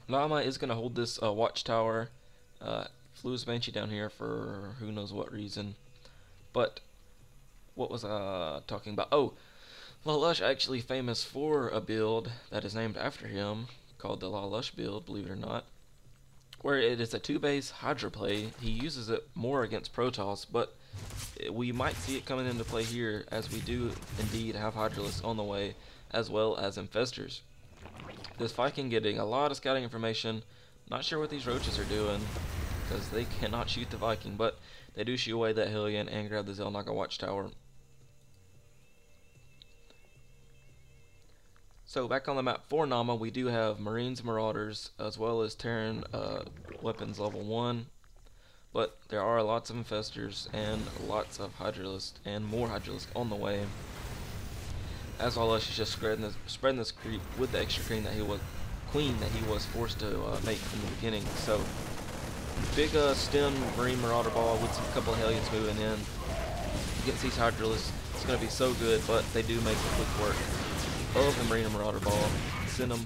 Naama is going to hold this watchtower. Flew his Banshee down here for who knows what reason. But what was I talking about? Oh, LaLuSh actually famous for a build that is named after him called the LaLuSh build, believe it or not, where it is a 2-base Hydra play. He uses it more against Protoss, but we might see it coming into play here as we do indeed have Hydralisks on the way as well as Infestors. This Viking getting a lot of scouting information. Not sure what these roaches are doing because they cannot shoot the Viking, but they do shoot away that Hellion and grab the Xel'Naga Watchtower. So back on the map for Naama, we do have Marines, Marauders, as well as Terran weapons level 1. But there are lots of Infestors and lots of Hydralisks and more Hydralisks on the way. As LaLuSh is just spreading this creep with the extra queen that he was forced to make from the beginning. So big stem Marine Marauder ball with a couple of Hellions moving in against these Hydralisks. It's going to be so good, but they do make a quick work of the Marine Marauder ball, send them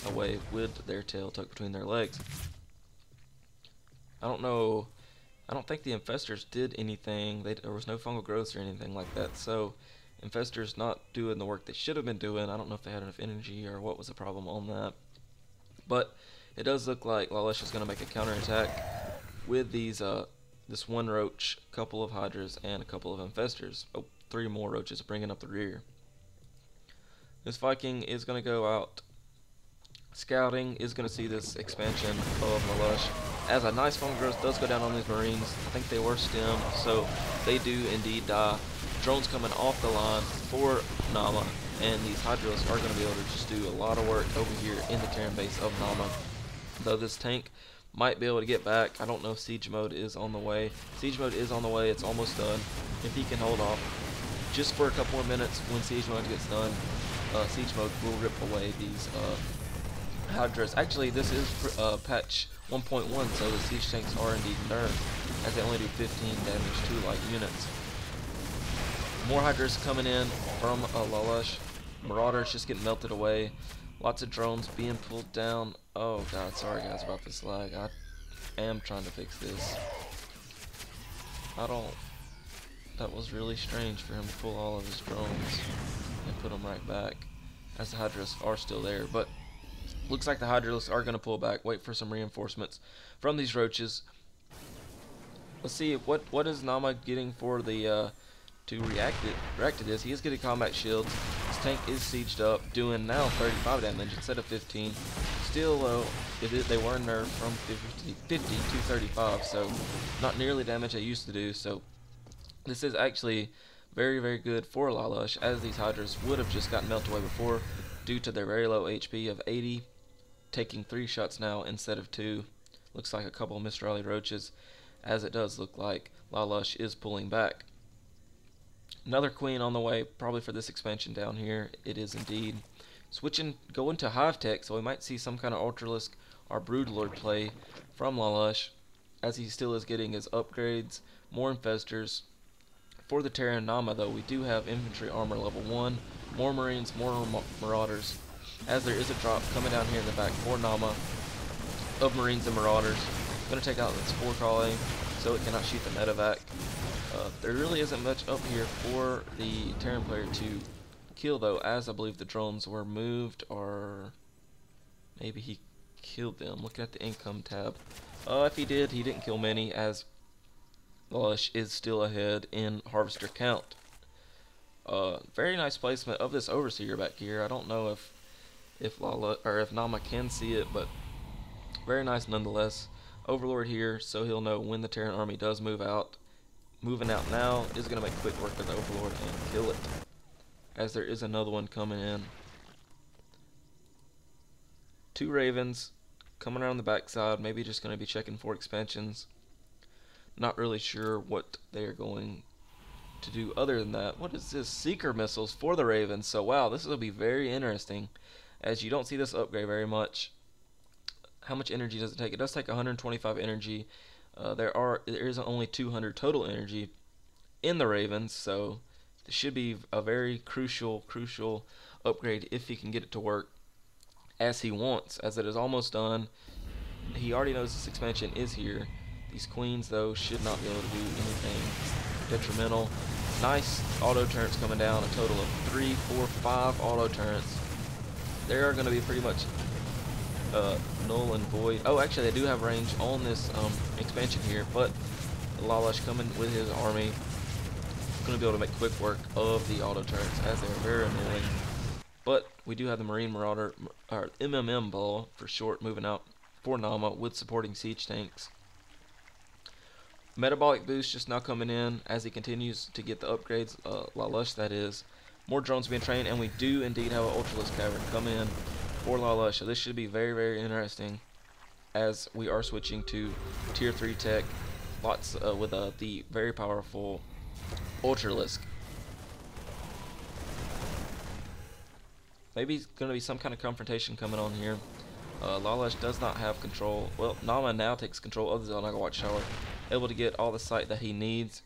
away with their tail tucked between their legs. I don't think the Infestors did anything. There was no fungal growths or anything like that, so Infestors not doing the work they should have been doing. I don't know if they had enough energy or what was the problem on that. But it does look like LaLuSh is going to make a counterattack with these this one roach, a couple of Hydras, and a couple of Infestors. Oh, 3 more roaches bringing up the rear. This Viking is going to go out scouting, is going to see this expansion of LaLuSh. As a nice fungal growth does go down on these Marines. I think they were stemmed, so they do indeed die. Drones coming off the line for Naama, and these Hydralisks are going to be able to just do a lot of work over here in the Terran base of Naama. Though this tank might be able to get back. I don't know if siege mode is on the way. Siege mode is on the way. It's almost done. If he can hold off just for a couple more minutes when siege mode gets done, siege mode will rip away these Hydras. Actually, this is patch 1.1, so the siege tanks are indeed nerfed, as they only do 15 damage to light units. More Hydras coming in from LaLuSh. Marauders just getting melted away. Lots of drones being pulled down. Oh god, sorry guys about this lag. I am trying to fix this. That was really strange for him to pull all of his drones and put them right back, as the Hydras are still there. But looks like the Hydralisks are going to pull back, wait for some reinforcements from these roaches. Let's see what is Naama getting for the to react to this. He is getting combat shields. His tank is sieged up, doing now 35 damage instead of 15. Still though, they were nerfed from 50 to 35, so not nearly the damage they used to do. So this is actually very, very good for LaLuSh, as these Hydras would have just gotten melted away before due to their very low HP of 80, taking 3 shots now instead of 2. Looks like a couple of missed rally roaches, as it does look like LaLuSh is pulling back. Another queen on the way, probably for this expansion down here. It is indeed. Going to Hive Tech, so we might see some kind of Ultralisk or Broodlord play from LaLuSh, as he still is getting his upgrades, more Infestors. For the Terran Naama, though, we do have infantry armor level 1, more Marines, more Marauders, as there is a drop coming down here in the back for Naama of Marines and Marauders. Going to take out its 4 colony, so it cannot shoot the medevac. There really isn't much up here for the Terran player to kill, though, as I believe the drones were moved, or maybe he killed them. Looking at the income tab. If he did, he didn't kill many, as LaLuSh is still ahead in harvester count. Very nice placement of this Overseer back here. I don't know if Naama can see it, but very nice nonetheless. Overlord here, so he'll know when the Terran army does move out. Moving out now is going to make quick work of the Overlord and kill it, as there is another one coming in. 2 Ravens coming around the backside, maybe just going to be checking for expansions. Not really sure what they are going to do other than that. What is this? Seeker missiles for the Ravens. So wow, this will be very interesting, as you don't see this upgrade very much. How much energy does it take? It does take 125 energy. There is only 200 total energy in the Ravens, so this should be a very crucial upgrade if you can get it to work. as he wants, as it is almost done. He already knows this expansion is here. These queens, though, should not be able to do anything detrimental. Nice auto turrets coming down, a total of 3, 4, 5 auto turrets. They are going to be pretty much null and void. Oh, actually, they do have range on this expansion here, but LaLuSh coming with his army going to be able to make quick work of the auto turrets, as they're very annoying. But we do have the Marine Marauder, or MMM ball for short, moving out for Naama with supporting siege tanks. Metabolic boost just now coming in as he continues to get the upgrades, LaLuSh that is. More drones being trained, and we do indeed have an Ultralisk Cavern come in for LaLuSh. So this should be very, very interesting as we are switching to tier 3 tech, lots with the very powerful Ultralisk. Maybe it's going to be some kind of confrontation coming on here. LaLuSh does not have control. Well, Naama now takes control of the Xel'Naga Watchtower, able to get all the sight that he needs.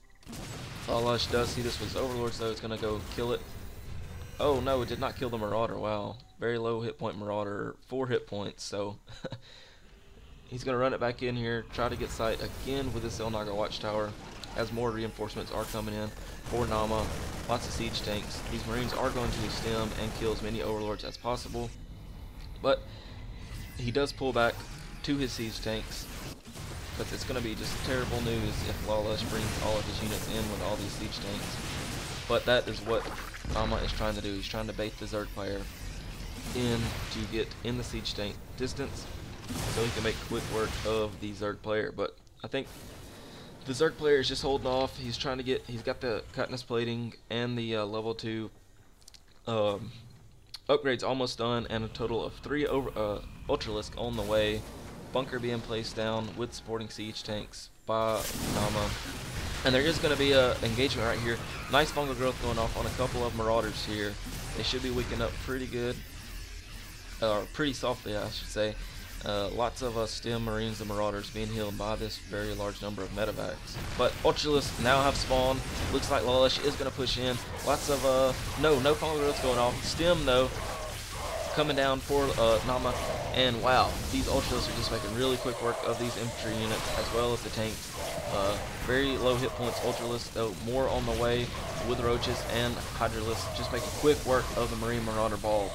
LaLuSh does see this with his overlords, though. It's going to go kill it. Oh no, it did not kill the Marauder. Wow, very low hit point Marauder, 4 hit points. So he's going to run it back in here, try to get sight again with this Xel'Naga Watchtower, as more reinforcements are coming in for Naama. Lots of siege tanks. These Marines are going to stem and kill as many overlords as possible, but he does pull back to his siege tanks, because it's going to be just terrible news if LaLuSh brings all of his units in with all these siege tanks. But that is what Naama is trying to do. He's trying to bait the Zerg player in to get in the siege tank distance so he can make quick work of the Zerg player. But I think the Zerg player is just holding off. He's trying to get, he's got the chitinous plating and the level 2 upgrades almost done, and a total of 3 Ultralisk on the way. Bunker being placed down with supporting siege tanks by Naama. And there is going to be an engagement right here. Nice fungal growth going off on a couple of Marauders here. They should be weakened up pretty good. Or pretty softly, I should say. Lots of stem Marines and Marauders being healed by this very large number of medevacs. But Ultralisk now have spawned. Looks like LaLuSh is going to push in. Lots of, no fungal growth going off. Stem, though, coming down for Naama. And wow, these Ultralisks are just making really quick work of these infantry units as well as the tanks. Very low hit points Ultralisk, though more on the way with Roaches and Hydralisks, just making quick work of the Marine Marauder ball.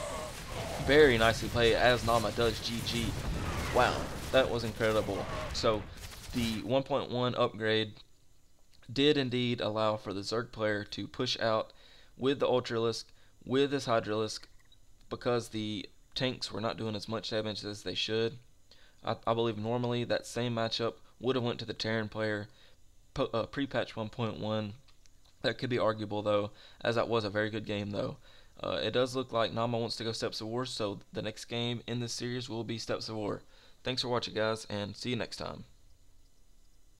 Very nicely played as Naama does GG. Wow, that was incredible. So the 1.1 upgrade did indeed allow for the Zerg player to push out with the Ultralisk, with his Hydralisk, because the tanks were not doing as much damage as they should. I believe normally that same matchup would have went to the Terran player pre-patch 1.1. That could be arguable, though, as that was a very good game, though. It does look like Naama wants to go Steps of War, so the next game in this series will be Steps of War. Thanks for watching, guys, and see you next time.